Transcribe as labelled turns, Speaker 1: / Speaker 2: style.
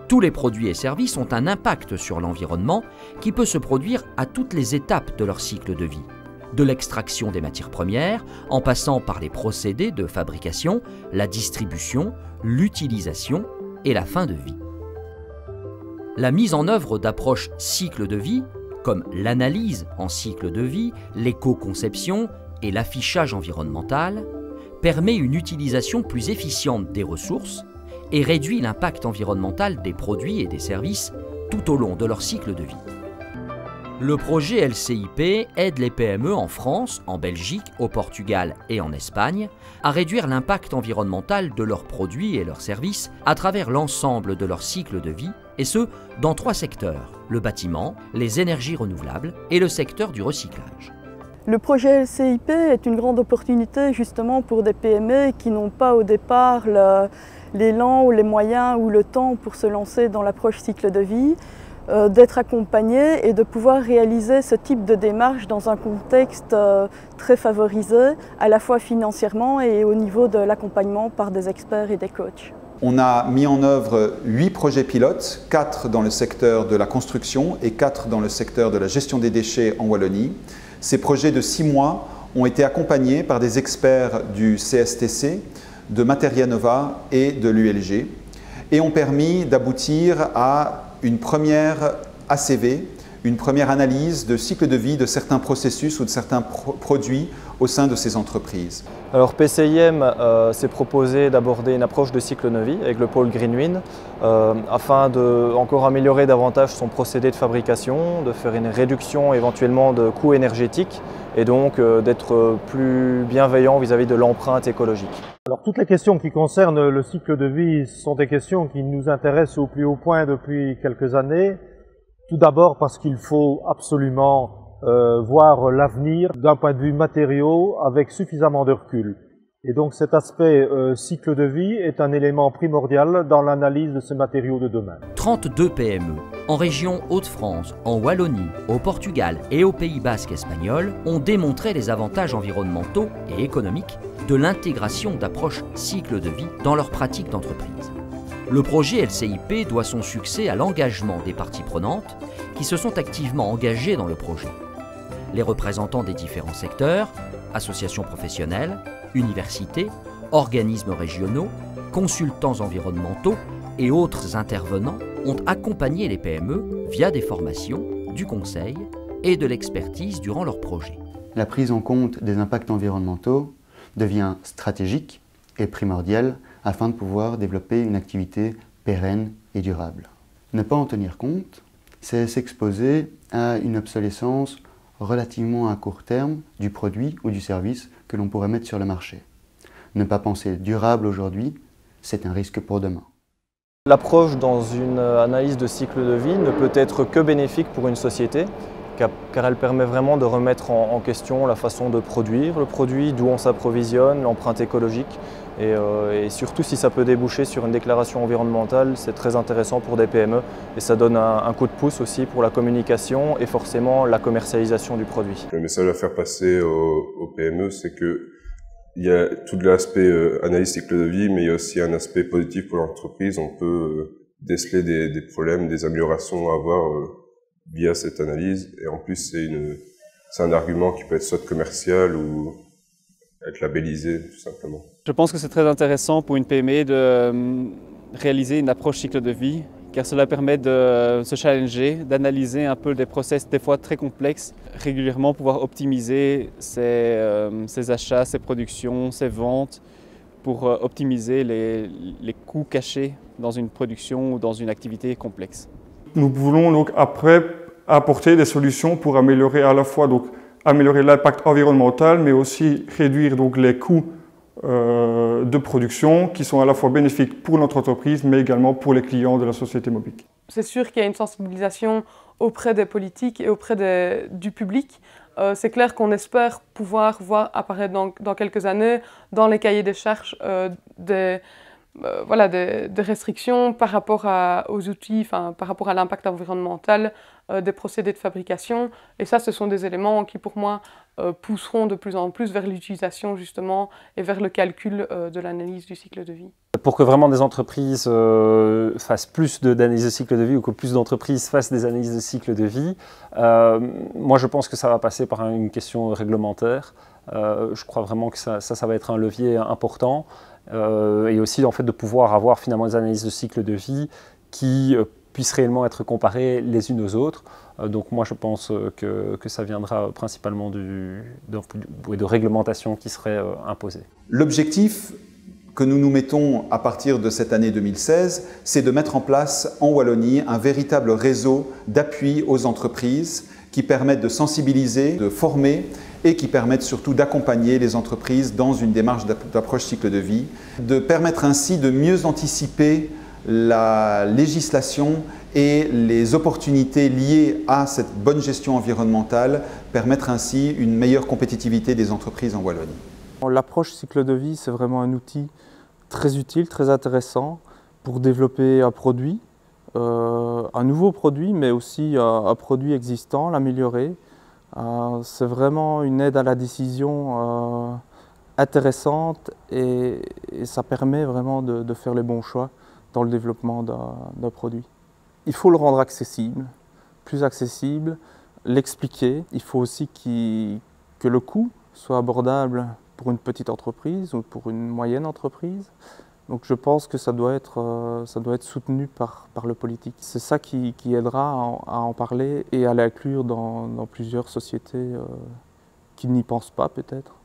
Speaker 1: Tous les produits et services ont un impact sur l'environnement qui peut se produire à toutes les étapes de leur cycle de vie. De l'extraction des matières premières, en passant par les procédés de fabrication, la distribution, l'utilisation et la fin de vie. La mise en œuvre d'approches cycle de vie, comme l'analyse en cycle de vie, l'éco-conception et l'affichage environnemental, permet une utilisation plus efficiente des ressources et réduit l'impact environnemental des produits et des services tout au long de leur cycle de vie. Le projet LCIP aide les PME en France, en Belgique, au Portugal et en Espagne à réduire l'impact environnemental de leurs produits et leurs services à travers l'ensemble de leur cycle de vie, et ce, dans 3 secteurs, le bâtiment, les énergies renouvelables et le secteur du recyclage.
Speaker 2: Le projet LCIP est une grande opportunité justement pour des PME qui n'ont pas au départ l'élan ou les moyens ou le temps pour se lancer dans l'approche cycle de vie, d'être accompagné et de pouvoir réaliser ce type de démarche dans un contexte très favorisé, à la fois financièrement et au niveau de l'accompagnement par des experts et des coachs.
Speaker 3: On a mis en œuvre 8 projets pilotes, 4 dans le secteur de la construction et 4 dans le secteur de la gestion des déchets en Wallonie. Ces projets de 6 mois ont été accompagnés par des experts du CSTC, de Materia Nova et de l'ULG et ont permis d'aboutir à une première ACV, une première analyse de cycle de vie de certains processus ou de certains produits au sein de ces entreprises.
Speaker 4: Alors PCIM s'est proposé d'aborder une approche de cycle de vie avec le pôle Greenwind afin de encore améliorer davantage son procédé de fabrication, de faire une réduction éventuellement de coûts énergétiques et donc d'être plus bienveillant vis-à-vis de l'empreinte écologique.
Speaker 5: Alors toutes les questions qui concernent le cycle de vie sont des questions qui nous intéressent au plus haut point depuis quelques années. Tout d'abord parce qu'il faut absolument voir l'avenir d'un point de vue matériaux avec suffisamment de recul. Et donc cet aspect cycle de vie est un élément primordial dans l'analyse de ces matériaux de demain.
Speaker 1: 32 PME en région Hauts-de-France, en Wallonie, au Portugal et au Pays Basque espagnol ont démontré les avantages environnementaux et économiques de l'intégration d'approches cycle de vie dans leur pratique d'entreprise. Le projet LCIP doit son succès à l'engagement des parties prenantes qui se sont activement engagées dans le projet. Les représentants des différents secteurs, associations professionnelles, universités, organismes régionaux, consultants environnementaux et autres intervenants ont accompagné les PME via des formations, du conseil et de l'expertise durant leur projet.
Speaker 6: La prise en compte des impacts environnementaux devient stratégique et primordiale afin de pouvoir développer une activité pérenne et durable. Ne pas en tenir compte, c'est s'exposer à une obsolescence relativement à court terme du produit ou du service que l'on pourrait mettre sur le marché. Ne pas penser durable aujourd'hui, c'est un risque pour demain.
Speaker 4: L'approche dans une analyse de cycle de vie ne peut être que bénéfique pour une société, car elle permet vraiment de remettre en question la façon de produire le produit, d'où on s'approvisionne, l'empreinte écologique et surtout si ça peut déboucher sur une déclaration environnementale, c'est très intéressant pour des PME et ça donne un coup de pouce aussi pour la communication et forcément la commercialisation du produit.
Speaker 7: Le message à faire passer aux PME, c'est que il y a tout l'aspect analyse cycle de vie, mais il y a aussi un aspect positif pour l'entreprise. On peut déceler des problèmes, des améliorations à avoir via cette analyse. Et en plus, c'est un argument qui peut être soit commercial ou être labellisé, tout simplement.
Speaker 8: Je pense que c'est très intéressant pour une PME de réaliser une approche cycle de vie, car cela permet de se challenger, d'analyser un peu des process des fois très complexes, régulièrement pouvoir optimiser ses achats, ses productions, ses ventes, pour optimiser les coûts cachés dans une production ou dans une activité complexe.
Speaker 9: Nous voulons donc après apporter des solutions pour améliorer à la fois améliorer l'impact environnemental, mais aussi réduire donc les coûts de production qui sont à la fois bénéfiques pour notre entreprise, mais également pour les clients de la société Mobic.
Speaker 10: C'est sûr qu'il y a une sensibilisation auprès des politiques et auprès du public. C'est clair qu'on espère pouvoir voir apparaître dans quelques années dans les cahiers des charges des restrictions par rapport aux outils, par rapport à l'impact environnemental des procédés de fabrication. Et ça, ce sont des éléments qui, pour moi, pousseront de plus en plus vers l'utilisation justement et vers le calcul de l'analyse du cycle de vie.
Speaker 11: Pour que vraiment des entreprises fassent plus d'analyses de cycle de vie ou que plus d'entreprises fassent des analyses de cycle de vie, moi je pense que ça va passer par une question réglementaire. Je crois vraiment que ça va être un levier important et aussi en fait de pouvoir avoir finalement des analyses de cycle de vie qui puissent réellement être comparées les unes aux autres. Donc moi je pense que ça viendra principalement de réglementation qui serait imposée.
Speaker 3: L'objectif que nous nous mettons à partir de cette année 2016, c'est de mettre en place en Wallonie un véritable réseau d'appui aux entreprises qui permettent de sensibiliser, de former et qui permettent surtout d'accompagner les entreprises dans une démarche d'approche cycle de vie, de permettre ainsi de mieux anticiper la législation et les opportunités liées à cette bonne gestion environnementale, permettre ainsi une meilleure compétitivité des entreprises en Wallonie.
Speaker 12: L'approche cycle de vie, c'est vraiment un outil très utile, très intéressant pour développer un produit, un nouveau produit, mais aussi un produit existant, l'améliorer. C'est vraiment une aide à la décision intéressante et ça permet vraiment de faire les bons choix dans le développement d'un produit. Il faut le rendre accessible, plus accessible, l'expliquer. Il faut aussi que le coût soit abordable pour une petite entreprise ou pour une moyenne entreprise. Donc je pense que ça doit être soutenu par le politique. C'est ça qui aidera à en parler et à l'inclure dans plusieurs sociétés qui n'y pensent pas peut-être.